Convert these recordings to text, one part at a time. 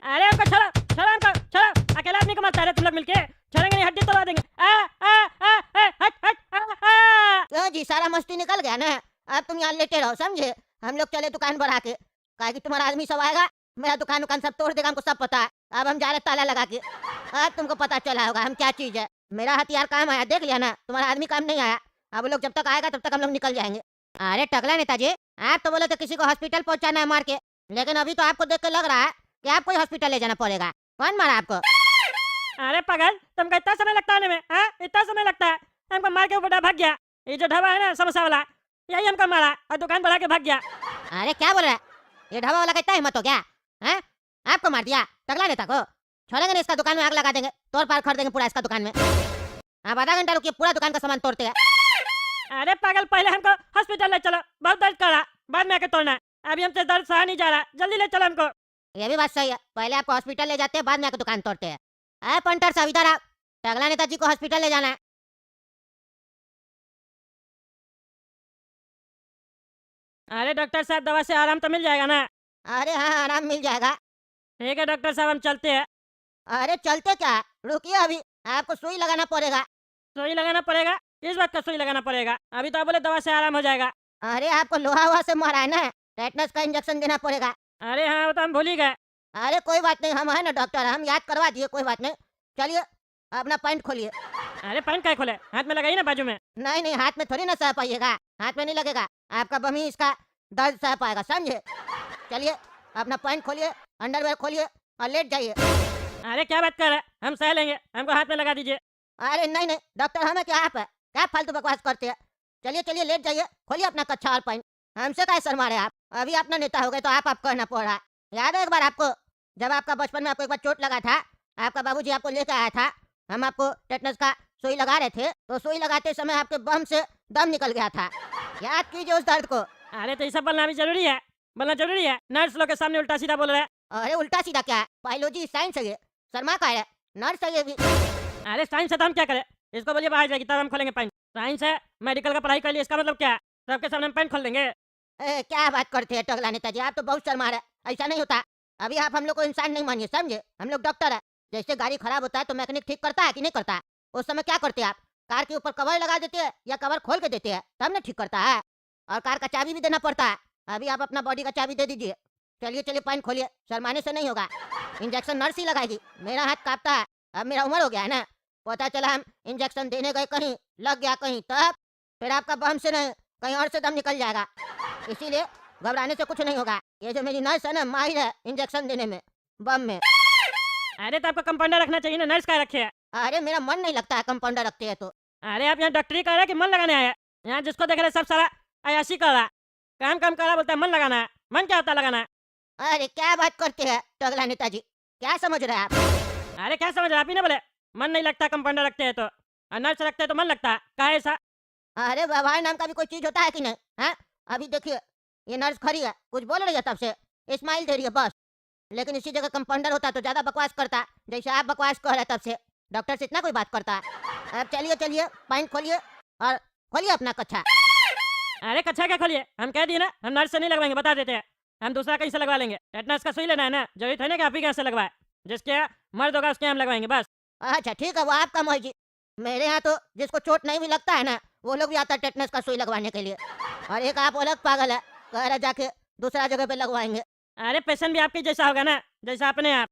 अरे हमको छोड़ो, छोड़ो हमको, छोड़ो। अकेला आदमी को मत मारो तुम लोग मिलके। छोड़ेंगे नहीं, हड्डी तोड़वा देंगे। आ आ आ आ हट हट आ। क्यों जी, सारा मस्ती निकल गया ना? अब तुम यहाँ लेटे रहो, समझे? हम लोग चले दुकान बढ़ा के, काहे कि तुम्हारा आदमी सब आएगा, मेरा दुकान उकान सब तोड़ देगा, हमको सब पता है। अब हम जा रहे ताला लगा के। अब तुमको पता चला होगा हम क्या चीज है। मेरा हथियार काम आया, देख लिया ना? तुम्हारा आदमी काम नहीं आया। अब वो लोग जब तक आएगा तब तक हम लोग निकल जाएंगे। अरे टकला नेताजी, आप तो बोले थे किसी को हॉस्पिटल पहुंचाना है मार के, लेकिन अभी तो आपको देख के लग रहा है कि आपको ही हॉस्पिटल ले जाना पड़ेगा। कौन मारा आपको? अरे पागल, तुमको इतना समय लगता है आने में? हाँ, इतना समय लगता है? हमको मार के ऊपर भाग गया। ये जो ढाबा है ना समोसा वाला, यही हमको मारा और दुकान बढ़ा के भाग गया। अरे क्या बोल रहा है? ये ढाबा वाला का इतना हिम्मत हो गया? हैं? आपको मार दिया टकला नेता को? छोड़ेंगे नहीं, इसका दुकान में आग लगा देंगे, तोड़ पार कर देंगे पूरा इसका दुकान में। आप आधा घंटा रुकिए, पूरा दुकान का सामान तोड़ते हैं। अरे पागल, पहले हमको हॉस्पिटल ले चलो, बहुत दर्द कर रहा, बाद में आके तोड़ना है। अभी हमसे दर्द सहा नहीं जा रहा, जल्दी ले चलो हमको। ये भी बात सही है, पहले आपको हॉस्पिटल ले जाते हैं, बाद में आके दुकान तोड़ते हैं। अरे पंटर साहब इधर आप, टकला नेताजी को हॉस्पिटल ले जाना है। अरे डॉक्टर साहब, दवा से आराम तो मिल जाएगा ना? अरे हाँ, आराम मिल जाएगा। ठीक है डॉक्टर साहब, हम चलते हैं। अरे चलते क्या, रुकिए, अभी आपको सुई लगाना पड़ेगा। सुई लगाना पड़ेगा? किस बात का सुई लगाना पड़ेगा? अभी तो आप बोले दवा से आराम हो जाएगा। अरे आपको लोहा वहा से मारा है ना, टेटनस का इंजेक्शन देना पड़ेगा। अरे हाँ, वो तो हम भूल ही गए। अरे कोई बात नहीं, हम है ना डॉक्टर, हम याद करवा दिए, कोई बात नहीं। चलिए अपना पैंट खोलिए। अरे पैंट काय खोले? हाथ में लगाइए ना बाजू में। नहीं नहीं, हाथ में थोड़ी ना सह पाइएगा, हाथ में नहीं लगेगा, आपका बमी इसका दर्द सह पाएगा, समझे? चलिए अपना पैंट खोलिए, अंडरवेयर खोलिए और लेट जाइए। अरे क्या बात कर रहे हैं? हम सह लेंगे, हमको हाथ में लगा दीजिए। अरे नहीं नहीं डॉक्टर, हमें क्या आप है, क्या फालतू बकवास करते हैं? चलिए चलिए लेट जाइए, खोलिए अपना कच्छा और पैंट। हमसे क्या शर्मा रहे आप? अभी अपना नेता हो गए तो आप कहना पड़ रहा है। याद है एक बार आपको, जब आपका बचपन में आपको एक बार चोट लगा था, आपका बाबूजी आपको लेकर आया था, हम आपको टेटनस का सुई लगा रहे थे, तो सुई लगाते समय आपके बम से दम निकल गया था। याद कीजिए उस दर्द को। अरे तो ये सब बोलना भी जरूरी है? बोलना जरूरी है? नर्स लोग के सामने उल्टा सीधा बोल रहे हैं। अरे उल्टा सीधा क्या है, बायोलॉजी साइंस है ये, शर्मा का है, नर्स है ये भी। अरे साइंस है तो हम क्या करें? इसको बोलिए बाहर जाएगी, तब हम खोलेंगे पैंट। साइंस है, मेडिकल का पढ़ाई कर लिया, इसका मतलब क्या है? सबके सामने हम पैंट खोल देंगे? क्या बात करते हैं टकला नेताजी, आप तो बहुत शर्मा रहे हैं, ऐसा नहीं होता। अभी आप हम लोग को इंसान नहीं मानिए, समझे? हम लोग डॉक्टर है। जैसे गाड़ी खराब होता है तो मैकेनिक ठीक करता है कि नहीं करता है? उस समय क्या करते हैं आप? कार के ऊपर कवर लगा देते हैं या कवर खोल के देते हैं, तब ना ठीक करता है। और कार का चाबी भी देना पड़ता है। अभी आप अपना बॉडी का चाबी दे दीजिए। चलिए चलिए पैंट खोलिए, शर्माने से नहीं होगा। इंजेक्शन नर्स ही लगाएगी, मेरा हाथ कांपता है, अब मेरा उम्र हो गया है ना। पता चला हम इंजेक्शन देने गए, कहीं लग गया कहीं, तब फिर आपका बम से नहीं कहीं और से दम निकल जाएगा। इसीलिए घबराने से कुछ नहीं होगा। ये जो मेरी नर्स है ना, माहिर है इंजेक्शन देने में, बम में। अरे तो आपको कंपाउंडर रखना चाहिए ना, नर्स का रखे है? अरे मेरा मन नहीं लगता है कंपाउंडर रखते हैं तो। अरे आप यहाँ डॉक्टरी कर रहे हैं कि मन लगाने आया? यहाँ जिसको देख रहे सब सारा अयाशी कर रहा, काम काम कर रहा, बोलता है मन लगाना है। मन क्या होता है लगाना? अरे क्या बात करते हैं टगला नेताजी, क्या समझ रहे हैं आप? अरे क्या समझ रहे आप ही ना बोले मन नहीं लगता कंपाउंडर रखते हैं तो, और नर्स रखते हैं तो मन लगता है, क्या है ऐसा? अरे व्यवहार नाम का भी कोई चीज होता है कि नहीं है? अभी देखिए ये नर्स खड़ी है, कुछ बोल रही है तब से, स्माइल दे रही है बस। लेकिन इसी जगह कंपाउंडर होता तो ज्यादा बकवास करता, जैसे आप बकवास कर रहे तब से। डॉक्टर से इतना कोई बात करता है? अब चलिए चलिए पैंट खोलिए और खोलिए अपना कच्छा। अरे कच्छा क्या खोलिए, हम कह दिए ना हम नर्स से नहीं लगवाएंगे, बता देते हैं। हम दूसरा कहीं से लगवा लेंगे। टेटनस का सुई लेना है ना, जरूरी है ना कि आप ही के यहाँ से लगवाए। जिसके यहाँ मर्द होगा उसके यहाँ हम लगवाएंगे बस। अच्छा ठीक है, वो आपका मर्जी। मेरे यहाँ तो जिसको चोट नहीं भी लगता है ना, वो लोग भी आता है टेटनस का सुई लगवाने के लिए। और एक आप अलग पागल है, कह रहा जाके दूसरा जगह पे लगवाएंगे। अरे पेशेंट भी आपके जैसा होगा ना, जैसा अपने आप,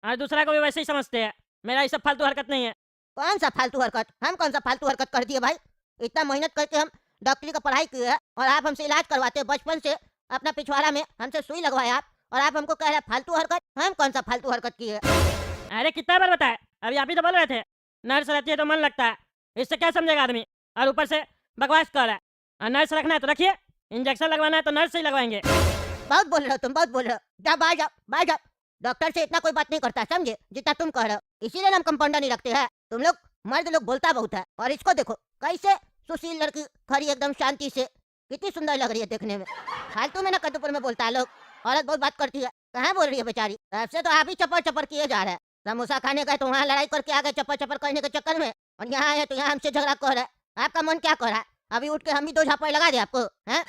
और दूसरा को भी वैसे ही समझते हैं। मेरा ये सब फालतू हरकत नहीं है। कौन सा फालतू हरकत? हम कौन सा फालतू हरकत कर दिए भाई? इतना मेहनत करके हम डॉक्टरी का पढ़ाई किए हैं और आप हमसे इलाज करवाते हैं, बचपन से अपना पिछवाड़ा में हमसे सुई लगवाए आप, और आप हमको कह रहे हैं फालतू हरकत। हम कौन सा फालतू हरकत किए? अरे कितना बार बताए, अभी आप ही तो बोल रहे थे नर्स रहती है तो मन लगता है। इससे क्या समझेगा आदमी? और ऊपर से बकवास कर रहा है। और नर्स रखना है तो रखिए, इंजेक्शन लगवाना है तो नर्स से ही लगवाएंगे। बहुत बोल रहे हो तुम, बहुत बोल रहे हो। जाओ बाहर जाओ, बाहर जाओ। डॉक्टर से इतना कोई बात नहीं करता, समझे? जितना तुम कह रहे हो, इसीलिए हम कंपाउंडर नहीं रखते हैं। तुम लोग मर्द लोग बोलता बहुत है, और इसको देखो कैसे सुशील लड़की खड़ी एकदम शांति से, कितनी सुंदर लग रही है देखने में। फालतू में ना कद्दूपुर में बोलता है लोग, औरत बहुत बात करती है। कहाँ बोल रही है बेचारी? ऐसे तो आप ही चपर चपर किए जा रहे हैं। समोसा खाने गए तो वहाँ लड़ाई करके आ गए चपर चपर करने के चक्कर में, और यहाँ आए तो यहाँ हमसे झगड़ा कर रहे हैं। आपका मन क्या कर रहा है? अभी उठ के हम भी दो झापड़ लगा दे आपको, हैं?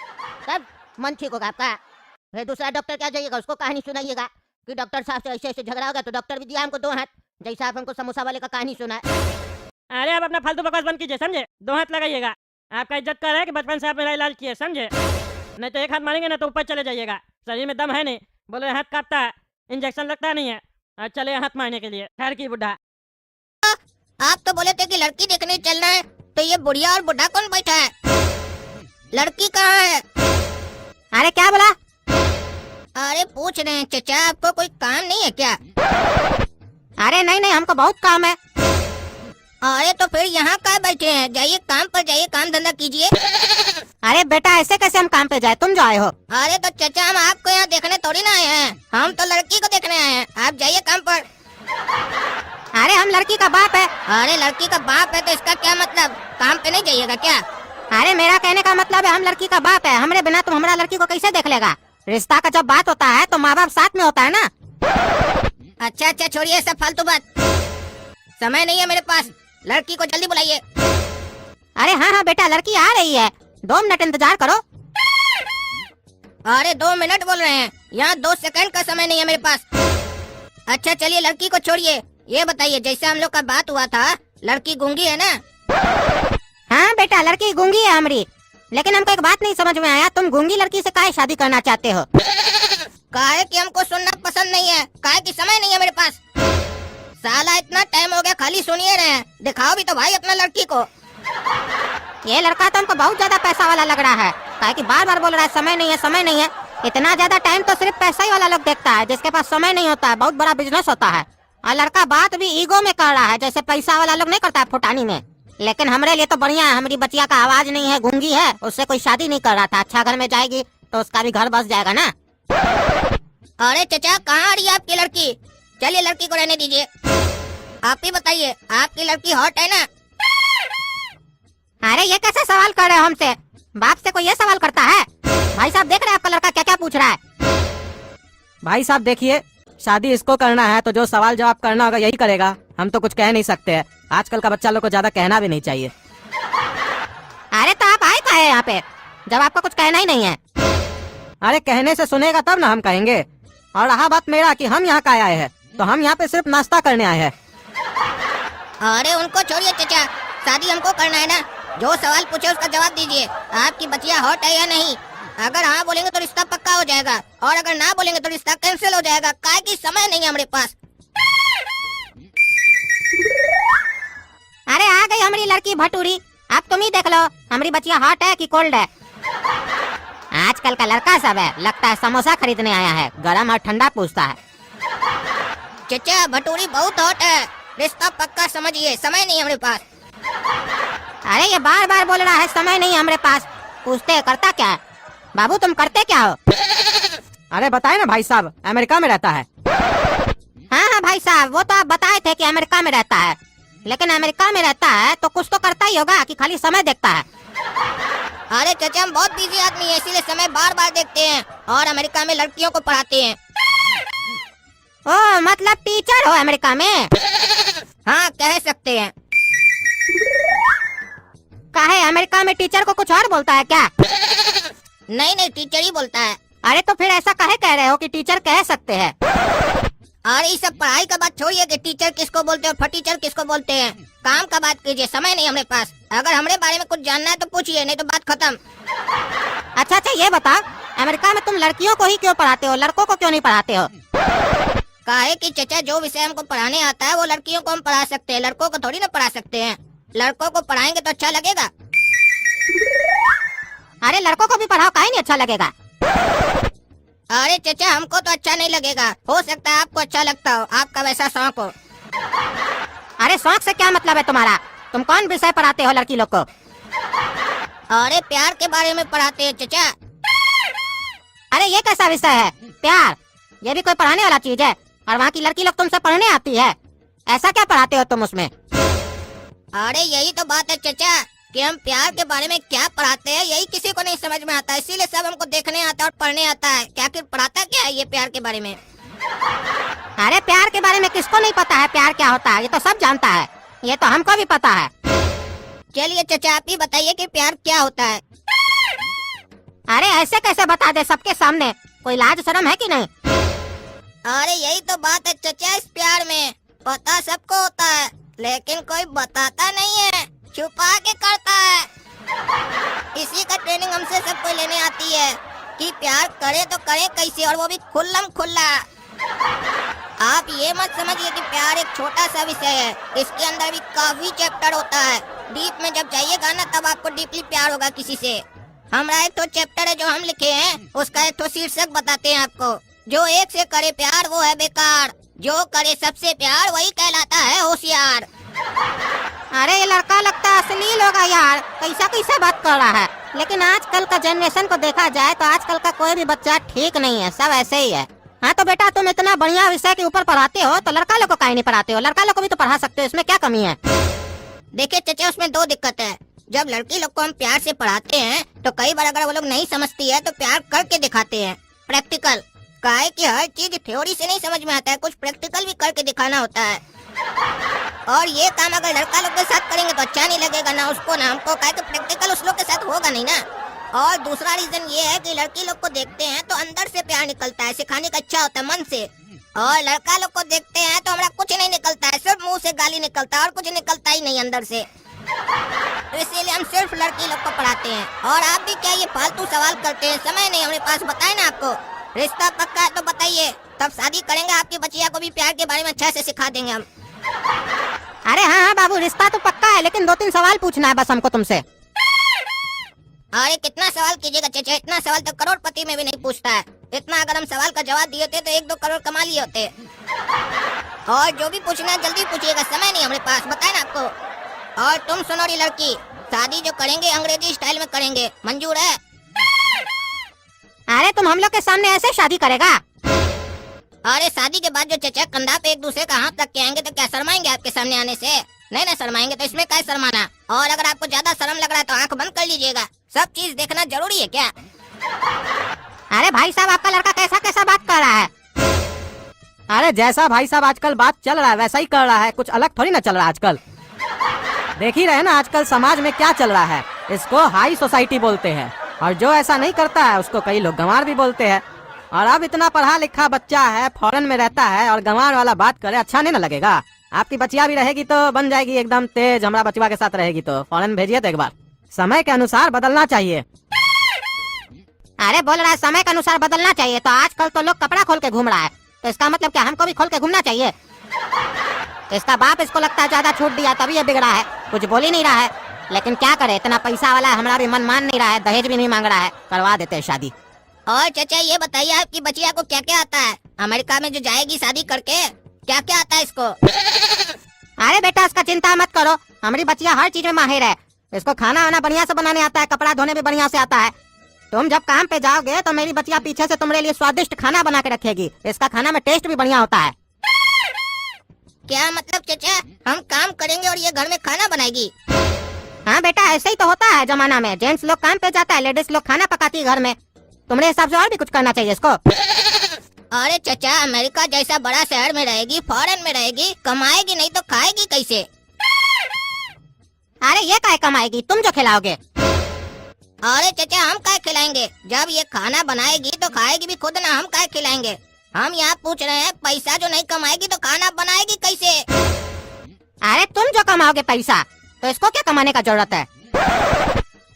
तब मन ठीक होगा आपका। फिर दूसरा डॉक्टर क्या जाइएगा, उसको कहानी सुनाइएगा कि डॉक्टर साहब से ऐसे ऐसे झगड़ा हो गया, तो डॉक्टर भी दिया हमको 2 हाथ, जैसा आप हमको समोसा वाले का कहानी सुना है। अरे आप अपना फालतू बकवास बंद कीजिए, समझे? 2 हाथ लगाइएगा। आपका इज्जत कर रहा है कि बचपन से आप मेरा इलाज किए, समझे? नहीं तो 1 हाथ मारेंगे ना तो ऊपर चले जाइएगा। शरीर में दम है नहीं, बोले हाथ कांपता है, इंजेक्शन लगता नहीं है और चले हाथ मारने के लिए। खैर की बुढ़ा। आप तो बोले थे कि लड़की देखने चलना है, तो ये बुढ़िया और बुढ़ा कौन बैठा है? लड़की कहाँ है? अरे क्या बोला? अरे पूछ रहे हैं चचा, आपको कोई काम नहीं है क्या? अरे नहीं नहीं, हमको बहुत काम है। अरे तो फिर यहाँ क्या बैठे हैं? जाइए काम पर जाइए, काम धंधा कीजिए। अरे बेटा ऐसे कैसे हम काम पे जाए, तुम जो आए हो? अरे तो चचा हम आपको यहाँ देखने थोड़ी ना आए हैं, हम तो लड़की को देखने आए हैं। आप जाइए काम पर। अरे हम लड़की का बाप है। अरे लड़की का बाप है तो इसका क्या मतलब? काम पे नहीं जाइएगा क्या? अरे मेरा कहने का मतलब है हम लड़की का बाप है, हमरे बिना तुम हमारा लड़की को कैसे देख लेगा? रिश्ता का जब बात होता है तो माँ बाप साथ में होता है ना। अच्छा अच्छा छोड़िए सब फालतू बात, समय नहीं है मेरे पास, लड़की को जल्दी बुलाइए। अरे हाँ हाँ बेटा, लड़की आ रही है, 2 मिनट इंतजार करो। अरे 2 मिनट बोल रहे हैं, यहाँ 2 सेकंड का समय नहीं है मेरे पास। अच्छा चलिए लड़की को छोड़िए, ये बताइए जैसे हम लोग का बात हुआ था, लड़की गूंगी है ना? हाँ बेटा लड़की गूंगी है हमारी, लेकिन हमको एक बात नहीं समझ में आया, तुम गूंगी लड़की से काहे शादी करना चाहते हो? काहे कि हमको सुनना पसंद नहीं है, काहे कि समय नहीं है मेरे पास। साला इतना टाइम हो गया खाली सुनिए रहे हैं, दिखाओ भी तो भाई अपना लड़की को। ये लड़का तो हमको बहुत ज्यादा पैसा वाला लग रहा है, काहे कि बार बार बोल रहा है समय नहीं है समय नहीं है। इतना ज्यादा टाइम तो सिर्फ पैसा ही वाला लोग देखता है, जिसके पास समय नहीं होता है, बहुत बड़ा बिजनेस होता है। और लड़का बात भी ईगो में कर रहा है, जैसे पैसा वाला लोग नहीं करता है फुटानी में। लेकिन हमारे लिए तो बढ़िया है, हमारी बच्चिया का आवाज नहीं है, गूंगी है, उससे कोई शादी नहीं कर रहा था। अच्छा घर में जाएगी तो उसका भी घर बस जाएगा ना। अरे चचा कहाँ आ रही है आपकी लड़की? चलिए लड़की को रहने दीजिए। आप ही बताइए आपकी लड़की हॉट है ना? अरे ये कैसे सवाल कर रहे हो हमसे? बाप से कोई ये सवाल करता है? भाई साहब देख रहे हैं आपका लड़का क्या क्या पूछ रहा है। भाई साहब देखिए, शादी इसको करना है तो जो सवाल जवाब करना होगा यही करेगा, हम तो कुछ कह नहीं सकते हैं। आजकल का बच्चा लोग को ज्यादा कहना भी नहीं चाहिए। अरे तो आप आए कहाँ हैं यहाँ पे, जब आपको कुछ कहना ही नहीं है? अरे कहने से सुनेगा तब ना हम कहेंगे। और रहा बात मेरा कि हम यहाँ का आए हैं, तो हम यहाँ पे सिर्फ नाश्ता करने आए हैं। अरे उनको छोड़िए चचा, शादी हमको करना है ना, जो सवाल पूछे उसका जवाब दीजिए। आपकी बच्चिया हॉट है या नहीं? अगर हाँ बोलेंगे तो रिश्ता पक्का हो जाएगा, और अगर ना बोलेंगे तो रिश्ता कैंसिल हो जाएगा, काहे कि समय नहीं है हमारे पास। अरे आ गई हमारी लड़की भटूरी, अब तुम ही देख लो हमारी बच्चिया हॉट है कि कोल्ड है। आजकल का लड़का सब है, लगता है समोसा खरीदने आया है, गरम और ठंडा पूछता है। चचा भटूरी बहुत हॉट है, रिश्ता पक्का समझिए, समय नहीं है हमारे पास। अरे ये बार बार बोल रहा है समय नहीं है हमारे पास, पूछते करता क्या है? बाबू तुम करते क्या हो? अरे बताए ना भाई साहब, अमेरिका में रहता है। हाँ हाँ भाई साहब, वो तो आप बताए थे कि अमेरिका में रहता है, लेकिन अमेरिका में रहता है तो कुछ तो करता ही होगा कि खाली समय देखता है? अरे चाचा हम बहुत बिजी आदमी है, इसीलिए समय बार बार देखते हैं, और अमेरिका में लड़कियों को पढ़ाते हैं। ओ मतलब टीचर हो अमेरिका में? हाँ कह सकते हैं। काहे अमेरिका में टीचर को कुछ और बोलता है क्या? नहीं नहीं टीचर ही बोलता है। अरे तो फिर ऐसा काहे कह रहे हो कि टीचर कह सकते हैं? अरे ये सब पढ़ाई का बात छोड़िए कि टीचर किसको बोलते हैं और फटीचर किसको बोलते हैं, काम का बात कीजिए, समय नहीं हमारे पास। अगर हमारे बारे में कुछ जानना है तो पूछिए, नहीं तो बात खत्म। अच्छा अच्छा ये बताओ, अमेरिका में तुम लड़कियों को ही क्यों पढ़ाते हो, लड़कों को क्यों नहीं पढ़ाते हो? काहे कि चचा जो विषय हमको पढ़ाने आता है वो लड़कियों को हम पढ़ा सकते हैं, लड़कों को थोड़ी ना पढ़ा सकते हैं। लड़कों को पढ़ाएंगे तो अच्छा लगेगा। अरे लड़कों को भी पढ़ाओ, काहे नहीं अच्छा लगेगा? अरे चचा हमको तो अच्छा नहीं लगेगा, हो सकता है आपको अच्छा लगता हो, आपका वैसा शौक हो। अरे शौक से क्या मतलब है तुम्हारा? तुम कौन विषय पढ़ाते हो लड़की लोग को? अरे प्यार के बारे में पढ़ाते हैं चचा। अरे ये कैसा विषय है प्यार? ये भी कोई पढ़ाने वाला चीज है? और वहाँ की लड़की लोग तुमसे पढ़ने आती है, ऐसा क्या पढ़ाते हो तुम उसमें? अरे यही तो बात है चचा कि हम प्यार के बारे में क्या पढ़ाते हैं यही किसी को नहीं समझ में आता, इसीलिए सब हमको देखने आता है और पढ़ने आता है। क्या फिर पढ़ाता क्या है ये प्यार के बारे में? अरे प्यार के बारे में किसको नहीं पता है प्यार क्या होता है, ये तो सब जानता है, ये तो हमको भी पता है। चलिए चचा आप ही बताइए कि प्यार क्या होता है। अरे ऐसे कैसे बता दे सबके सामने, कोई लाज शर्म है कि नहीं? अरे यही तो बात है चचा, इस प्यार में पता सबको होता है लेकिन कोई बताता नहीं है, छुपा के करता है। इसी का ट्रेनिंग हमसे सबको लेने आती है कि प्यार करे तो करे कैसे, और वो भी खुल्लम खुल्ला। आप ये मत समझिए कि प्यार एक छोटा सा विषय है, इसके अंदर भी काफी चैप्टर होता है। डीप में जब जाइएगा ना तब आपको डीपली प्यार होगा किसी से। हमारा एक तो चैप्टर है जो हम लिखे हैं, उसका एक तो शीर्षक बताते हैं आपको, जो एक से करे प्यार वो है बेकार, जो करे सबसे प्यार वही कहलाता है होशियार। अरे ये लड़का लगता है असली होगा यार, कैसा कैसा बात कर रहा है। लेकिन आजकल का जनरेशन को देखा जाए तो आजकल का कोई भी बच्चा ठीक नहीं है, सब ऐसे ही है। हाँ तो बेटा तुम इतना बढ़िया विषय के ऊपर पढ़ाते हो तो लड़का लोग को काहे नहीं पढ़ाते हो? लड़का लोग को भी तो पढ़ा सकते हो, इसमें क्या कमी है? देखिए चचा, उसमें दो दिक्कत है। जब लड़की लोग को हम प्यार से पढ़ाते हैं तो कई बार अगर वो लोग नहीं समझती है तो प्यार करके दिखाते हैं, प्रैक्टिकल। काहे कि हर चीज थ्योरी से नहीं समझ में आता है, कुछ प्रैक्टिकल भी करके दिखाना होता है। और ये काम अगर लड़का लोग के साथ करेंगे तो अच्छा नहीं लगेगा ना उसको ना हमको, काहे कि प्रैक्टिकल उस लोग के साथ होगा नहीं ना। और दूसरा रीजन ये है कि लड़की लोग को देखते हैं तो अंदर से प्यार निकलता है, सिखाने का इच्छा होता है मन से। और लड़का लोग को देखते हैं तो हमारा कुछ नहीं निकलता है, सिर्फ मुंह से गाली निकलता है और कुछ निकलता ही नहीं अंदर से। तो इसीलिए हम सिर्फ लड़की लोग को पढ़ाते हैं। और आप भी क्या ये फालतू सवाल करते हैं? समय नहीं हमारे पास, बताए ना आपको। रिश्ता पक्का है तो बताइए, तब शादी करेंगे, आपकी बचिया को भी प्यार के बारे में अच्छा से सिखा देंगे हम। अरे हाँ बाबू, रिश्ता तो पक्का है लेकिन 2-3 सवाल पूछना है बस हमको तुमसे। अरे कितना सवाल कीजिएगा चचा, इतना सवाल तो करोड़पति में भी नहीं पूछता है। इतना अगर हम सवाल का जवाब दिए थे तो 1-2 करोड़ कमा लिए होते। और जो भी पूछना है जल्दी पूछिएगा, समय नहीं हमारे पास, बताए ना आपको। और तुम सुनो री लड़की, शादी जो करेंगे अंग्रेजी स्टाइल में करेंगे, मंजूर है? अरे तुम हम लोग के सामने ऐसे शादी करेगा? अरे शादी के बाद जो चचा कंधा पे एक दूसरे का हाथ रख के आएंगे तो क्या शर्माएंगे आपके सामने आने से? नहीं ना शर्माएंगे, तो इसमें क्या शर्माना। और अगर आपको ज्यादा शर्म लग रहा है तो आंख बंद कर लीजिएगा, सब चीज देखना जरूरी है क्या? अरे भाई साहब, आपका लड़का कैसा कैसा बात कर रहा है? अरे जैसा भाई साहब आजकल बात चल रहा है वैसा ही कर रहा है, कुछ अलग थोड़ी ना चल रहा है आजकल। देख ही रहे ना आजकल समाज में क्या चल रहा है, इसको हाई सोसाइटी बोलते हैं। और जो ऐसा नहीं करता है उसको कई लोग गंवार भी बोलते हैं। और अब इतना पढ़ा लिखा बच्चा है, फॉरेन में रहता है और गंवार वाला बात करे, अच्छा नहीं ना लगेगा? आपकी बचिया भी रहेगी तो बन जाएगी एकदम तेज, हमारा बचवा के साथ रहेगी तो फॉरेन भेजिए तो एक बार। समय के अनुसार बदलना चाहिए। अरे बोल रहा है समय के अनुसार बदलना चाहिए, तो आजकल तो लोग कपड़ा खोल के घूम रहा है, तो इसका मतलब क्या हमको भी खोल के घूमना चाहिए? इसका बाप इसको लगता है ज्यादा छूट दिया तभी ये बिगड़ा है, कुछ बोल ही नहीं रहा है। लेकिन क्या करे, इतना पैसा वाला है, हमारा भी मन मान नहीं रहा है, दहेज भी नहीं मांग रहा है, करवा देते हैं शादी। और चाचा ये बताइए, आपकी बचिया को क्या क्या आता है? अमेरिका में जो जाएगी शादी करके, क्या क्या आता है इसको? अरे बेटा इसका चिंता मत करो, हमारी बचिया हर चीज में माहिर है। इसको खाना वाना बढ़िया से बनाने आता है, कपड़ा धोने भी बढ़िया से आता है। तुम जब काम पे जाओगे तो मेरी बचिया पीछे से तुम्हारे लिए स्वादिष्ट खाना बना के रखेगी, इसका खाना में टेस्ट भी बढ़िया होता है। क्या मतलब चाचा, हम काम करेंगे और ये घर में खाना बनाएगी? हाँ बेटा, ऐसे ही तो होता है जमाना में, जेंट्स लोग काम पे जाता है, लेडीज लोग खाना पकाती है घर में। तुम्हारे हिसाब से और भी कुछ करना चाहिए इसको। अरे चाचा, अमेरिका जैसा बड़ा शहर में रहेगी, फॉरेन में रहेगी, कमाएगी नहीं तो खाएगी कैसे? अरे ये काय कमाएगी, तुम जो खिलाओगे। अरे चाचा, हम काय खिलाएंगे? जब ये खाना बनाएगी तो खाएगी भी खुद ना, हम काय खिलाएंगे? हम यहाँ पूछ रहे हैं, पैसा जो नहीं कमाएगी तो खाना बनाएगी कैसे? अरे तुम जो कमाओगे पैसा, तो इसको क्या कमाने का जरूरत है?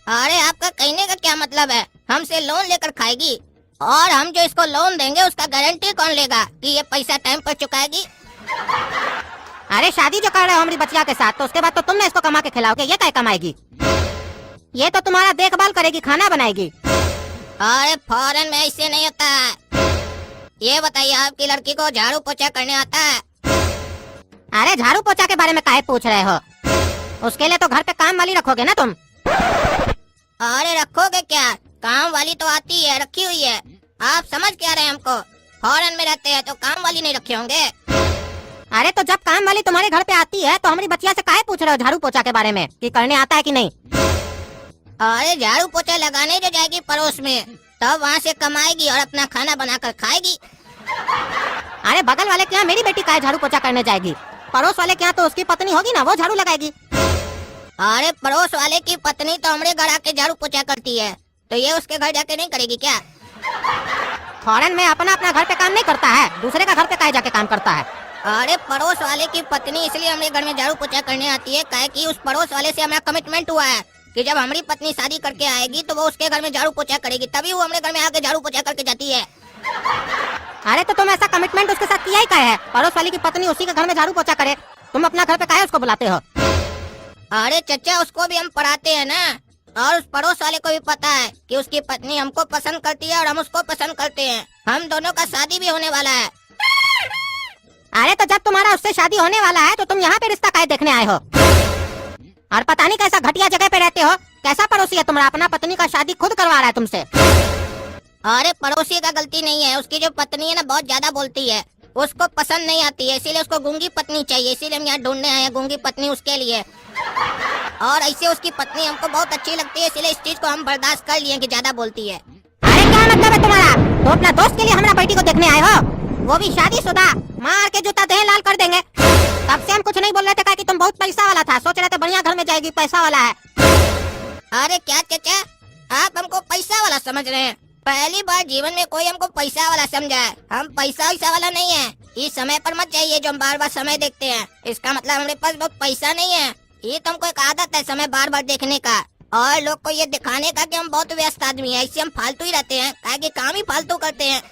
अरे आपका कहने का क्या मतलब है? हमसे लोन लेकर खाएगी, और हम जो इसको लोन देंगे उसका गारंटी कौन लेगा कि ये पैसा टाइम पर चुकाएगी? अरे शादी जो कर रहे हो हमारी बचिया के साथ, तो उसके बाद तो तुम ना इसको कमा के खिलाओगे, ये क्या कमाएगी? ये तो तुम्हारा देखभाल करेगी, खाना बनाएगी। अरे फॉरेन में ऐसे नहीं होता है। ये बताइए, आपकी लड़की को झाड़ू पोछा करने आता है? अरे झाड़ू पोछा के बारे में काहे पूछ रहे हो? उसके लिए तो घर पे काम वाली रखोगे ना तुम। अरे रखोगे क्या, काम वाली तो आती है, रखी हुई है। आप समझ क्या रहे हैं हमको? फॉरेन में रहते हैं तो काम वाली नहीं रखे होंगे। अरे तो जब काम वाली तुम्हारे घर पे आती है तो हमारी बचिया से काहे पूछ रहे हो झाड़ू पोछा के बारे में, कि करने आता है कि नहीं? अरे झाड़ू पोछा लगाने जो जाएगी पड़ोस में, तब वहाँ से कमाएगी और अपना खाना बनाकर खाएगी। अरे बगल वाले के यहाँ मेरी बेटी काहे झाड़ू पोछा करने जाएगी? पड़ोस वाले के यहाँ तो उसकी पत्नी होगी ना, वो झाड़ू लगाएगी। अरे पड़ोस वाले की पत्नी तो हमारे घर आके झाड़ू पोछा करती है, तो ये उसके घर जाके नहीं करेगी क्या? फॉरेन में अपना अपना घर पे काम नहीं करता है, दूसरे का घर पे काहे जाके काम करता है? अरे पड़ोस वाले की पत्नी इसलिए हमारे घर में झाड़ू पोछा करने आती है, काहे कि उस पड़ोस वाले से हमारा कमिटमेंट हुआ है कि जब हमारी पत्नी शादी करके आएगी तो वो उसके घर में झाड़ू पोछा करेगी, तभी वो हमारे घर में आके झाड़ू पोछा करके जाती है। अरे तो तुम ऐसा कमिटमेंट उसके साथ किया ही काहे है? पड़ोस वाली की पत्नी उसी के घर में झाड़ू पोछा करे, तुम अपना घर पे काहे उसको बुलाते हो? अरे चचा, उसको भी हम पढ़ाते हैं ना, और उस पड़ोस वाले को भी पता है कि उसकी पत्नी हमको पसंद करती है और हम उसको पसंद करते हैं। हम दोनों का शादी भी होने वाला है। अरे तो जब तुम्हारा उससे शादी होने वाला है तो तुम यहाँ पे रिश्ता काहे देखने आए हो? और पता नहीं कैसा घटिया जगह पे रहते हो, कैसा पड़ोसी है तुम्हारा, अपना पत्नी का शादी खुद करवा रहा है तुमसे। अरे पड़ोसी का गलती नहीं है, उसकी जो पत्नी है ना बहुत ज्यादा बोलती है, उसको पसंद नहीं आती है, इसीलिए उसको गूंगी पत्नी चाहिए, इसीलिए हम यहाँ ढूंढने आए हैं गूंगी पत्नी उसके लिए। और ऐसे उसकी पत्नी हमको बहुत अच्छी लगती है, इसलिए इस चीज को हम बर्दाश्त कर लिए कि ज्यादा बोलती है। अरे क्या मतलब है तुम्हारा? तो अपना दोस्त के लिए हमारा बेटी को देखने आए हो, वो भी शादीशुदा, मार के जूता देह लाल कर देंगे। तब से हम कुछ नहीं बोल रहे थे कि तुम बहुत पैसा वाला था, सोच रहे थे बढ़िया घर में जाएगी, पैसा वाला है। अरे क्या चचा, आप हमको पैसा वाला समझ रहे हैं? पहली बार जीवन में कोई हमको पैसा वाला समझा है। हम पैसा वैसा वाला नहीं है। इस समय पर मत जाइए जो हम बार बार समय देखते हैं, इसका मतलब हमारे पास बहुत पैसा नहीं है। ये तो हमको एक आदत है समय बार बार देखने का, और लोग को ये दिखाने का कि हम बहुत व्यस्त आदमी हैं, इससे हम फालतू ही रहते हैं, काहे कि काम ही फालतू करते हैं।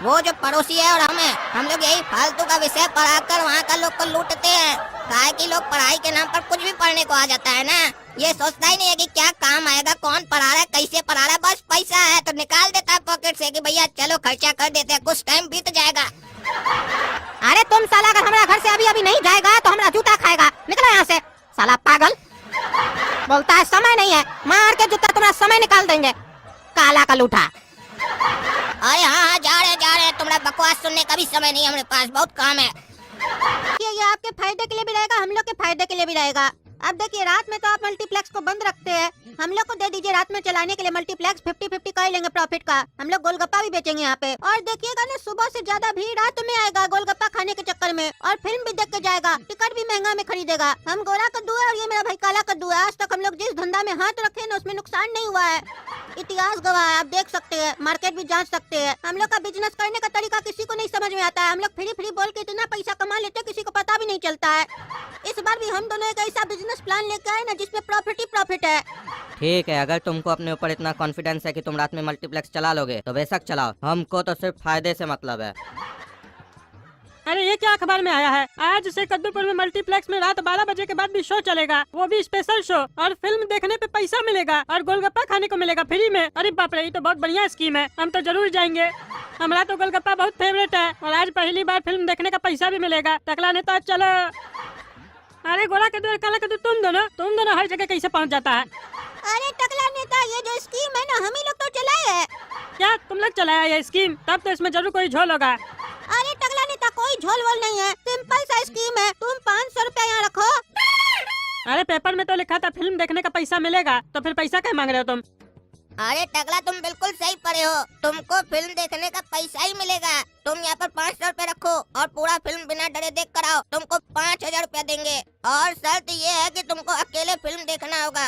वो जो पड़ोसी है और हम लोग यही फालतू का विषय पढ़ाकर वहाँ का लोग को लूटते हैं, काहे कि लोग पढ़ाई के नाम पर कुछ भी पढ़ने को आ जाता है ना, ये सोचता ही नहीं है कि क्या काम आएगा, कौन पढ़ा रहा है, कैसे पढ़ा रहा है, बस पैसा है तो निकाल देता है पॉकेट से कि भैया चलो खर्चा कर देते हैं, कुछ टाइम बीत जाएगा। अरे तुम साला अगर हमारा घर से अभी अभी नहीं जाएगा तो हमारा जूता खाएगा, निकलो यहाँ से साला पागल। बोलता है समय नहीं है, मार के जूता तुम्हारा समय निकाल देंगे, काला का लूठा। अरे हाँ जा रहे हैं, तुम्हारा बकवास सुनने का भी समय नहीं है, हमारे पास बहुत काम है। ये आपके फायदे के लिए भी रहेगा, हम लोग के फायदे के लिए भी रहेगा। अब देखिए रात में तो आप मल्टीप्लेक्स को बंद रखते हैं, हम लोग को दे दीजिए रात में चलाने के लिए मल्टीप्लेक्स, 50-50 कर लेंगे प्रॉफिट का। हम लोग गोलगप्पा भी बेचेंगे यहाँ पे, और देखिएगा ना सुबह से ज्यादा भीड़ रात में आएगा गोलगप्पा खाने के चक्कर में, और फिल्म भी देख के जाएगा, टिकट भी महंगा में खरीदेगा। हम गोरा कद्दू है और ये मेरा भाई काला कद्दू है, आज तक हम लोग जिस धंधा में हाथ रखे ना उसमें नुकसान नहीं हुआ है, इतिहास गवाह है, आप देख सकते हैं, मार्केट भी जांच सकते हैं। हम लोग का बिजनेस करने का तरीका किसी को नहीं समझ में आता है, हम लोग फ्री बोल के इतना पैसा कमा लेते हैं किसी को पता भी नहीं चलता है। इस बार भी हम दोनों एक ऐसा बिजनेस प्लान लेकर आए ना जिसमें प्रॉफिट ही प्रॉफिट है। ठीक है, अगर तुमको अपने ऊपर इतना कॉन्फिडेंस है कि तुम रात में मल्टीप्लेक्स चला लोगे तो बेशक चलाओ, हमको तो सिर्फ फायदे से मतलब है। अरे ये क्या अखबार में आया है, आज से कद्दूपुर में मल्टीप्लेक्स में रात 12 बजे के बाद भी शो चलेगा, वो भी स्पेशल शो, और फिल्म देखने पे पैसा मिलेगा और गोलगप्पा खाने को मिलेगा फ्री में। अरे बाप रे, ये तो बहुत बढ़िया स्कीम है, हम तो जरूर जाएंगे। हमारा तो गोलगप्पा बहुत फेवरेट है, और आज पहली बार फिल्म देखने का पैसा भी मिलेगा। टकला नेता चलो। अरे गोरा कद्दू और काला कद्दू तुम दोनों हर जगह कैसे पहुंच जाता है? अरे टकला नेता, ये जो स्कीम है ना हम ही लोग तो चलाए है। क्या तुम लोग चलाया ये स्कीम? तब तो इसमें जरूर कोई झोल होगा। अरे टकला नेता, कोई झोल वोल नहीं है, सिंपल सा स्कीम है, तुम 500 रुपया यहाँ रखो। अरे पेपर में तो लिखा था फिल्म देखने का पैसा मिलेगा, तो फिर पैसा क्या मांग रहे हो तुम? अरे टकला, तुम बिल्कुल सही पढ़े हो, तुमको फिल्म देखने का पैसा ही मिलेगा। तुम यहाँ पर 500 रुपए रखो और पूरा फिल्म बिना डरे देख कर आओ, तुमको 5000 रुपया देंगे, और शर्त ये है कि तुमको अकेले फिल्म देखना होगा,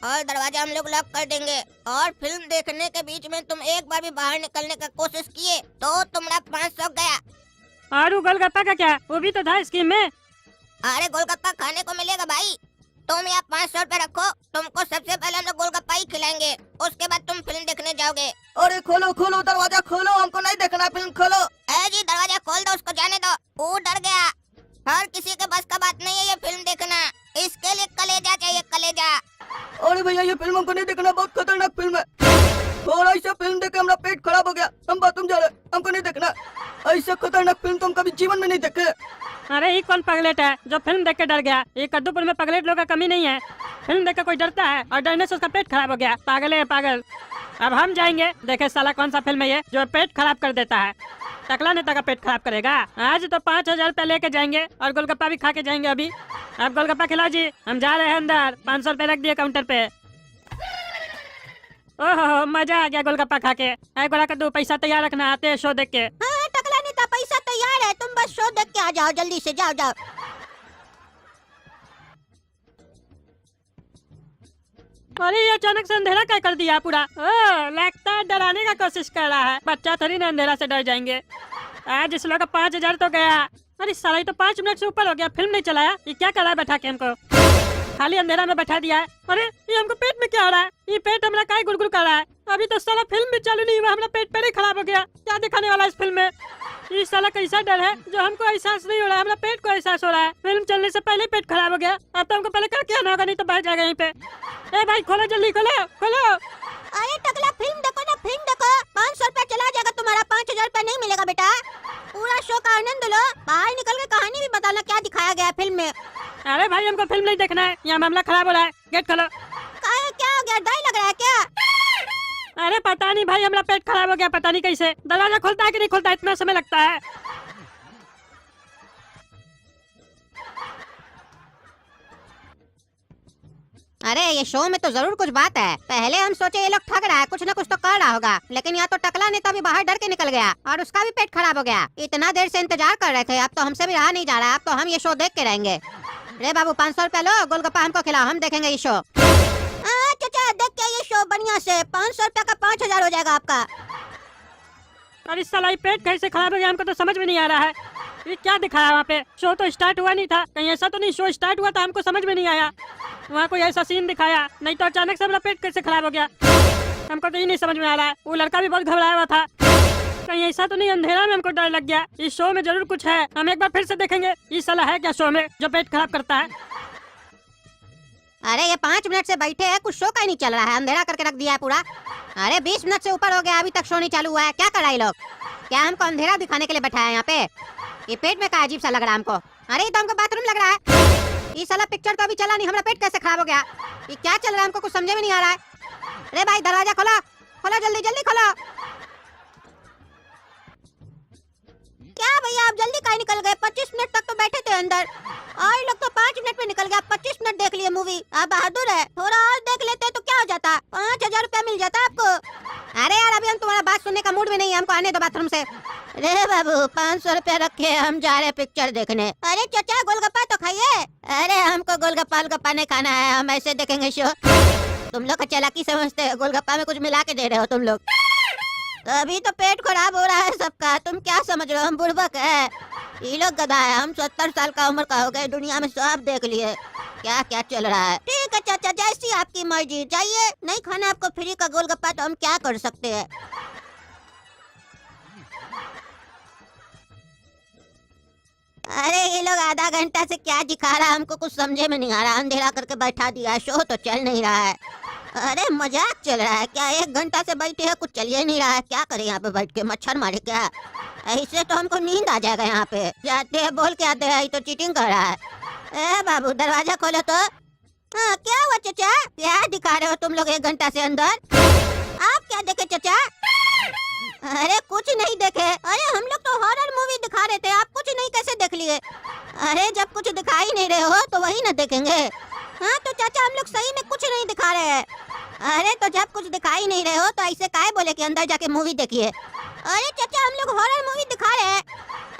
और दरवाजा हम लोग लॉक कर देंगे, और फिल्म देखने के बीच में तुम एक बार भी बाहर निकलने का कोशिश किए तो तुम्हारा 500 गया। और गोलगप्पा का क्या, वो भी तो था स्कीम में। अरे गोलगप्पा खाने को मिलेगा भाई, तुम यहाँ 500 रुपए रखो, तुमको सबसे पहले हम लोग गोलगप्पा ही खिलाएंगे, उसके बाद तुम फिल्म देखने जाओगे। अरे खोलो खोलो दरवाजा खोलो, हमको नहीं देखना फिल्म, खोलो। ए जी दरवाजा खोल दो, उसको जाने दो, वो डर गया। हर किसी के बस का बात नहीं है ये फिल्म देखना, इसके लिए कलेजा चाहिए, कलेजा। अरे भैया ये फिल्म हमको नहीं देखना, बहुत खतरनाक फिल्म है, और ऐसा फिल्म देख के हमारा पेट खराब हो गया, हम बाथरूम जा रहे, हमको नहीं देखना, ऐसा खतरनाक फिल्म तो हम कभी जीवन में नहीं देखे। अरे ये कौन पगलेट है जो फिल्म देख के डर गया? ये कद्दूपुर में पगलेट लोग का कमी नहीं है, फिल्म देख के कोई डरता है, और डरने से उसका पेट खराब हो गया। पागल है पागल। अब हम जाएंगे, देखे साला कौन सा फिल्म है ये जो पेट खराब कर देता है। टकला नेता का पेट खराब करेगा। आज तो 5000 रुपया लेके जाएंगे और गोलगप्पा भी खा के जाएंगे। अभी अब गोलगप्पा खिलाओ जी, हम जा रहे हैं अंदर। 500 रुपया रख दिए काउंटर पे। ओहो मजा आ गया गोलगप्पा खा के। गोला कद्दू पैसा तैयार रखना, आते हैं शो देख के। हाँ टकला नेता, पैसा तैयार है, तुम बस शो देख के आ जाओ, जल्दी से जाओ जाओ। अरे ये अचानक से अंधेरा क्या कर दिया पूरा। लगता है डराने का कोशिश कर रहा है। बच्चा थोड़ी ना अंधेरा से डर जाएंगे। आज इस लोग का 5000 तो गया। अरे साला ये तो 5 मिनट से ऊपर हो गया, फिल्म नहीं चलाया। ये क्या कर रहा है बैठा के हमको, खाली अंधेरा में बैठा दिया है। अरे ये हमको पेट में क्या हो रहा है, ये पेट हमारा काय गुड़गुड़ कर रहा है। अभी तो साला फिल्म भी चालू नहीं हुआ, हमारा पेट पहले खराब हो गया। क्या दिखाने वाला इस फिल्म में। ये साला कैसा डर है जो हमको एहसास नहीं हो रहा है, हमारा पेट को एहसास हो रहा है। फिल्म चलने से पहले पेट खराब हो गया। अब तो हमको पहले करके आना होगा, नहीं तो बैठ जाएगा यहीं पे। ए भाई खोलो जल्दी, खोलो खोलो। अरे टकला फिल्म देखो ना, फिल्म देखो। 500 रुपया चला जाएगा तुम्हारा, 5000 रुपया नहीं मिलेगा बेटा। पूरा शो का आनंद लो, बाहर निकल के कहानी भी बताना क्या दिखाया गया फिल्म में। अरे भाई हमको फिल्म नहीं देखना है, यहाँ मामला खराब हो रहा है। गेट खोलो। क्या हो गया, डर लग रहा है क्या? अरे पता नहीं भाई, हमारा पेट खराब हो गया, पता नहीं कैसे। दरवाजा खुलता है कि नहीं खुलता, इतना समय लगता है। अरे ये शो में तो जरूर कुछ बात है। पहले हम सोचे ये लोग ठग रहा है, कुछ न कुछ तो कर रहा होगा, लेकिन यहाँ तो टकला नेता भी बाहर डर के निकल गया और उसका भी पेट खराब हो गया। इतना देर से इंतजार कर रहे थे, अब तो हमसे भी रहा नहीं जा रहा है। अब तो हम ये शो देख के रहेंगे। रे बाबू 500 रुपया लो, गोलगप्पा हमको खिलाओ, हम देखेंगे ये शो। चाचा देख के ये शो बढ़िया से 500 रुपया का 5000 हो जाएगा आपका। अरे साला ये पेट कैसे खराब हो गया, हमको तो समझ में नहीं आ रहा है। ये क्या दिखाया वहाँ पे, शो तो स्टार्ट हुआ नहीं था। कहीं ऐसा तो नहीं शो स्टार्ट हुआ था, हमको समझ में नहीं आया। वहाँ कोई ऐसा सीन दिखाया नहीं तो अचानक से मेरा पेट कैसे खराब हो गया, हमको तो ये नहीं समझ में आ रहा है। वो लड़का भी बहुत घबराया हुआ था। कहीं ऐसा तो नहीं अंधेरा में हमको डर लग गया। इस शो में जरूर कुछ है, हम एक बार फिर से देखेंगे। ये साला है क्या शो में जो पेट खराब करता है। अरे ये 5 मिनट से बैठे हैं, कुछ शो का ही नहीं चल रहा है, अंधेरा करके रख दिया है पूरा। अरे 20 मिनट से ऊपर हो गया, अभी तक शो नहीं चालू हुआ है। क्या कर रहा है लोग, क्या हमको अंधेरा दिखाने के लिए बैठाया है यहाँ पे। ये पेट में का अजीब सा लग रहा है हमको। अरे ये तो हमको बाथरूम लग रहा है। ये साला पिक्चर तो अभी चला नहीं, हमारा पेट कैसे खराब हो गया। ये क्या चल रहा है हमको कुछ समझ में नहीं आ रहा है। अरे भाई दरवाजा खोलो, खोलो जल्दी जल्दी खोलो। क्या भैया आप जल्दी कहीं निकल गए, 25 मिनट तक तो बैठे थे अंदर और ये लोग तो 5 मिनट में निकल गया। 25 मिनट देख लिए मूवी, आप बहादुर है। थोड़ा और देख लेते तो क्या हो जाता, 5000 रुपया मिल जाता आपको। अरे यार अभी हम तुम्हारा बात सुनने का मूड में नहीं है, हमको आने दो बाथरूम से। अरे बाबू 500 रुपया रखे, हम जा रहे पिक्चर देखने। अरे चाचा गोलगप्पा तो खाइए। अरे हमको गोलगप्पा नहीं खाना है, हम ऐसे देखेंगे शो। तुम लोग चालाकी समझते हो, गोलगप्पा में कुछ मिला के दे रहे हो तुम लोग। तो अभी तो पेट खराब हो रहा है सबका, तुम क्या समझ रहे हो हम बुड़बक है। ये लोग गधा है, हम 70 साल का उम्र का हो गए, दुनिया में सब देख लिए क्या क्या चल रहा है। ठीक है चाचा, जैसी आपकी मर्जी, जाइए। नहीं खाना आपको फ्री का गोलगप्पा तो हम क्या कर सकते हैं। अरे ये लोग आधा घंटा से क्या दिखा रहा है, हमको कुछ समझे में नहीं आ रहा। अंधेरा करके बैठा दिया है, शो तो चल नहीं रहा है। अरे मजाक चल रहा है क्या, 1 घंटा से बैठे हैं, कुछ चल ही नहीं रहा है। क्या करें यहाँ पे बैठ के, मच्छर मारे क्या। ऐसे तो हमको नींद आ जाएगा यहाँ पे। जाते हैं बोल के आते हैं, ये तो चीटिंग कर रहा है। ए बाबू दरवाजा खोलो तो। हाँ क्या हुआ चाचा, क्या दिखा रहे हो तुम लोग 1 घंटा से अंदर। आप क्या देखे चाचा। अरे कुछ नहीं देखे। अरे हम लोग तो हॉरर मूवी दिखा रहे थे, आप कुछ नहीं कैसे देख लिए। अरे जब कुछ दिखा ही नहीं रहे हो तो वही ना देखेंगे। हाँ तो चाचा हम लोग सही में कुछ नहीं दिखा रहे हैं। अरे तो जब कुछ दिखा ही नहीं रहे हो तो ऐसे काहे बोले कि अंदर जाके मूवी देखिए। अरे चाचा हम लोग हॉरर मूवी दिखा रहे हैं।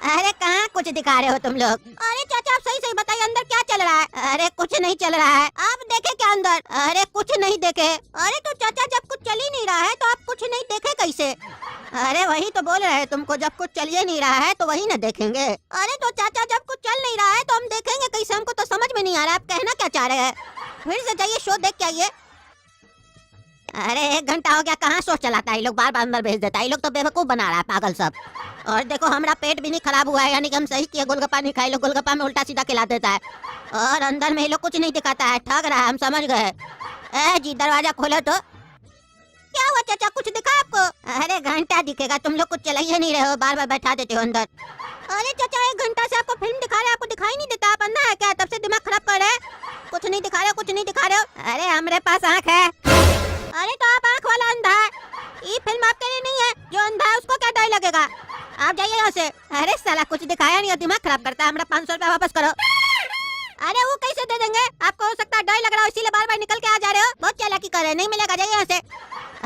अरे कहाँ कुछ दिखा रहे हो तुम लोग। अरे चाचा आप सही सही बताइए, अंदर क्या चल रहा है। अरे कुछ नहीं चल रहा है, आप देखे क्या अंदर। अरे कुछ नहीं देखे। अरे तो चाचा जब कुछ चल ही नहीं रहा है तो आप कुछ नहीं देखे कैसे। अरे वही तो बोल रहे हैं तुमको, जब कुछ चल ही नहीं रहा है तो वही ना देखेंगे। अरे तो चाचा जब कुछ चल नहीं रहा है तो हम देखेंगे कैसे, हमको तो समझ में नहीं आ रहा है आप कहना क्या चाह रहे हैं। फिर से जाइए शो देख के आइए। अरे 1 घंटा हो गया, कहाँ शो चलाता है, ये लोग बार बार अंदर भेज देता है। ये लोग तो बेवकूफ बना रहा है पागल सब। और देखो हमारा पेट भी नहीं खराब हुआ है, यानी कि हम सही किए, गोलगप्पा नहीं खाए। लोग गोलगप्पा में उल्टा सीधा खिला देता है और अंदर में ये लोग कुछ नहीं दिखाता है, ठग रहा है, हम समझ गए। ए जी दरवाजा खोलो तो। क्या हुआ चाचा, कुछ दिखा आपको। अरे घंटा दिखेगा, तुम लोग कुछ चला ही नहीं रहे हो, बार बार बैठा देते हो अंदर। अरे चाचा 1 घंटा से आपको फिल्म दिखा रहे हैं, आपको दिखाई नहीं देता, आप अंधा है क्या, तब से दिमाग खराब कर रहे हैं। कुछ नहीं दिखा रहे हो, कुछ नहीं दिखा रहे हो। अरे हमारे पास आँख है। अरे तो आप आँख वाला अंधा है, ये फिल्म आपके लिए नहीं है। जो अंधा है उसको क्या डर लगेगा, आप जाइए यहाँ से। अरे साला कुछ दिखाया नहीं और दिमाग खराब करता है, हमारा 500 रुपया वापस करो। अरे वो कैसे दे देंगे, आपको हो सकता है डर लग रहा हो इसीलिए बार बार निकल के आ जा रहे हो। बहुत चालाकी कर रहे हैं, नहीं मिलेगा, जाइए यहाँ से।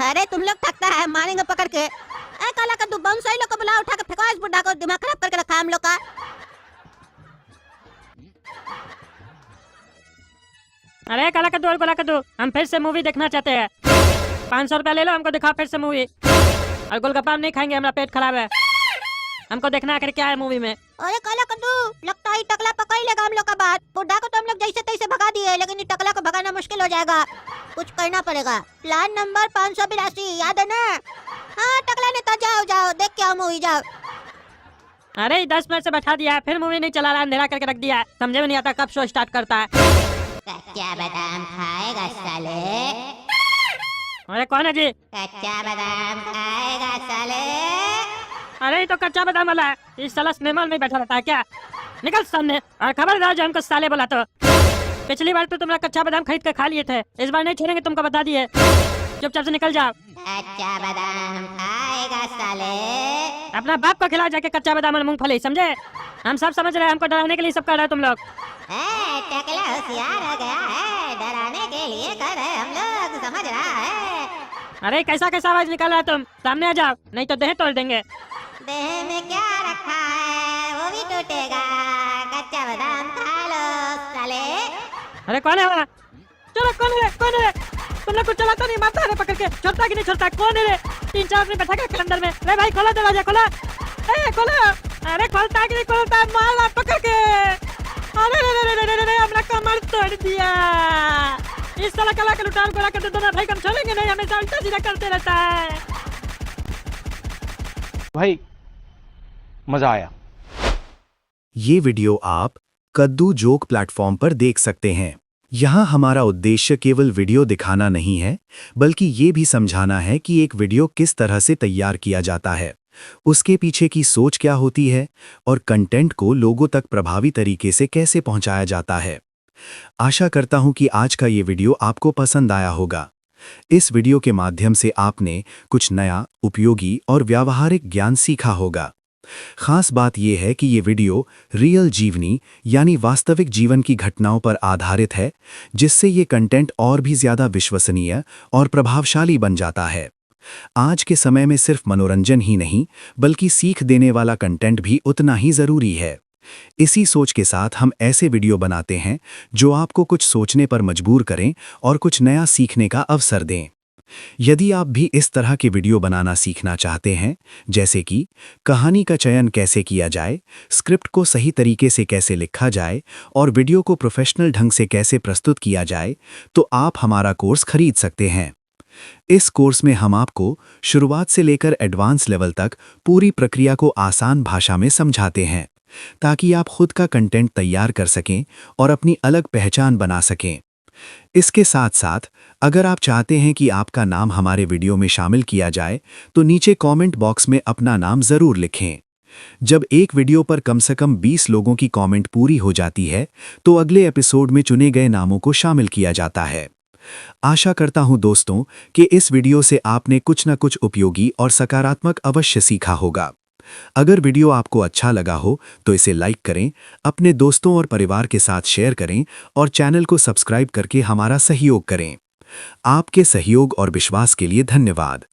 अरे तुम लोग थकता है, मारेंगे पकड़ के। काला कद्दू बम सही लोग को बुला, उठा के फेंको इस बुड्ढा को, दिमाग खराब करके रखा हम लोग का। अरे काला कद्दू और गोला कद्दू, हम फिर से मूवी देखना चाहते हैं। 500 रुपया ले लो, हमको दिखाओ फिर से मूवी। और गोलगप्पा हम नहीं खाएंगे, हमारा पेट खराब है। हमको देखना आखिर क्या है मूवी में। अरे काला कद्दू, लगता है टकला पकड़ लेगा हम लोग का बात। बुढ़ा को तो हम लोग जैसे तैसे भगा दिए, लेकिन ये टकला को भगाना मुश्किल हो जाएगा। कुछ करना पड़ेगा। प्लान नंबर 582 याद है ना? हाँ टकला नेता, जाओ जाओ देख के आओ मूवी, जाओ। अरे 10 मिनट से बैठा दिया है, फिर मूवी नहीं चला रहा, अंधेरा करके रख दिया है। समझे में नहीं आता कब शो स्टार्ट करता है। कच्चा बादाम खाएगा साले? अरे कौन है जी? कच्चा बादाम खाएगा साले? अरे ये तो कच्चा बादाम वाला है। इस साला सिनेमा में बैठा रहता है क्या? निकल सामने और खबरदार जो हमको साले बोला तो। पिछली बार तो तुम लोग कच्चा बादाम खरीद के खा लिए थे, इस बार नहीं छोड़ेंगे, तुमको बता दिए। चुपचाप से निकल जाओ। कच्चा बादाम खाएगा साले? अपना बाप को खिलाओ जाके कच्चा बादाम और मूंगफली, समझे? हम सब समझ रहे हैं, हमको डराने के लिए सब कर रहे हो तुम लोग। टकला होशियार हो गया है, डराने के लिए कर रहे हम लोग, समझ रहा है? अरे कैसा कैसा आवाज निकाल रहा है तुम? सामने आ जाओ, नहीं तो देह तोड़ देंगे। देह में क्या रखा है वो भी टूटेगा। कच्चा बादाम खा लो साले। अरे कौन है वहाँ? चलो कौन है? कौन है? तुम लोग कुछ चलाता नहीं, मारता है पकड़ के, छोड़ता कि नहीं छोड़ता? कौन है रे? 3-4 आदमी बैठा के अंदर में। अरे भाई खोलो दरवाजा, खोलो। खोलो। अरे खोलता है कि नहीं खोलता? मार रहा पकड़ के। अरे रे हमने कमर तोड़ दिया। इस साला कला के लुटान गोला करते दोनों भाई, हम छोड़ेंगे नहीं, हमेशा उल्टा सीधा करते रहता है। भाई मजा आया। ये वीडियो आप कद्दू जोक प्लेटफॉर्म पर देख सकते हैं। यहाँ हमारा उद्देश्य केवल वीडियो दिखाना नहीं है, बल्कि ये भी समझाना है कि एक वीडियो किस तरह से तैयार किया जाता है, उसके पीछे की सोच क्या होती है और कंटेंट को लोगों तक प्रभावी तरीके से कैसे पहुंचाया जाता है। आशा करता हूं कि आज का ये वीडियो आपको पसंद आया होगा। इस वीडियो के माध्यम से आपने कुछ नया, उपयोगी और व्यावहारिक ज्ञान सीखा होगा। खास बात यह है कि ये वीडियो रियल जीवनी यानी वास्तविक जीवन की घटनाओं पर आधारित है, जिससे ये कंटेंट और भी ज्यादा विश्वसनीय और प्रभावशाली बन जाता है। आज के समय में सिर्फ मनोरंजन ही नहीं, बल्कि सीख देने वाला कंटेंट भी उतना ही जरूरी है। इसी सोच के साथ हम ऐसे वीडियो बनाते हैं जो आपको कुछ सोचने पर मजबूर करें और कुछ नया सीखने का अवसर दें। यदि आप भी इस तरह के वीडियो बनाना सीखना चाहते हैं, जैसे कि कहानी का चयन कैसे किया जाए, स्क्रिप्ट को सही तरीके से कैसे लिखा जाए और वीडियो को प्रोफेशनल ढंग से कैसे प्रस्तुत किया जाए, तो आप हमारा कोर्स खरीद सकते हैं। इस कोर्स में हम आपको शुरुआत से लेकर एडवांस लेवल तक पूरी प्रक्रिया को आसान भाषा में समझाते हैं, ताकि आप खुद का कंटेंट तैयार कर सकें और अपनी अलग पहचान बना सकें। इसके साथ साथ अगर आप चाहते हैं कि आपका नाम हमारे वीडियो में शामिल किया जाए, तो नीचे कमेंट बॉक्स में अपना नाम जरूर लिखें। जब एक वीडियो पर कम से कम 20 लोगों की कमेंट पूरी हो जाती है, तो अगले एपिसोड में चुने गए नामों को शामिल किया जाता है। आशा करता हूं दोस्तों कि इस वीडियो से आपने कुछ न कुछ उपयोगी और सकारात्मक अवश्य सीखा होगा। अगर वीडियो आपको अच्छा लगा हो तो इसे लाइक करें, अपने दोस्तों और परिवार के साथ शेयर करें और चैनल को सब्सक्राइब करके हमारा सहयोग करें। आपके सहयोग और विश्वास के लिए धन्यवाद।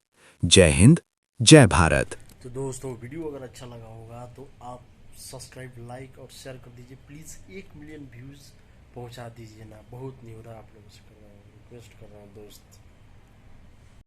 जय हिंद, जय भारत। तो दोस्तों वीडियो अगर अच्छा लगा होगा तो आप सब्सक्राइब, लाइक और शेयर कर दीजिए प्लीज़। 1 मिलियन व्यूज़ पहुंचा दीजिए ना, बहुत नहीं हो रहा, आप लोगों से कर रहा हूँ, रिक्वेस्ट कर रहा हूँ दोस्त।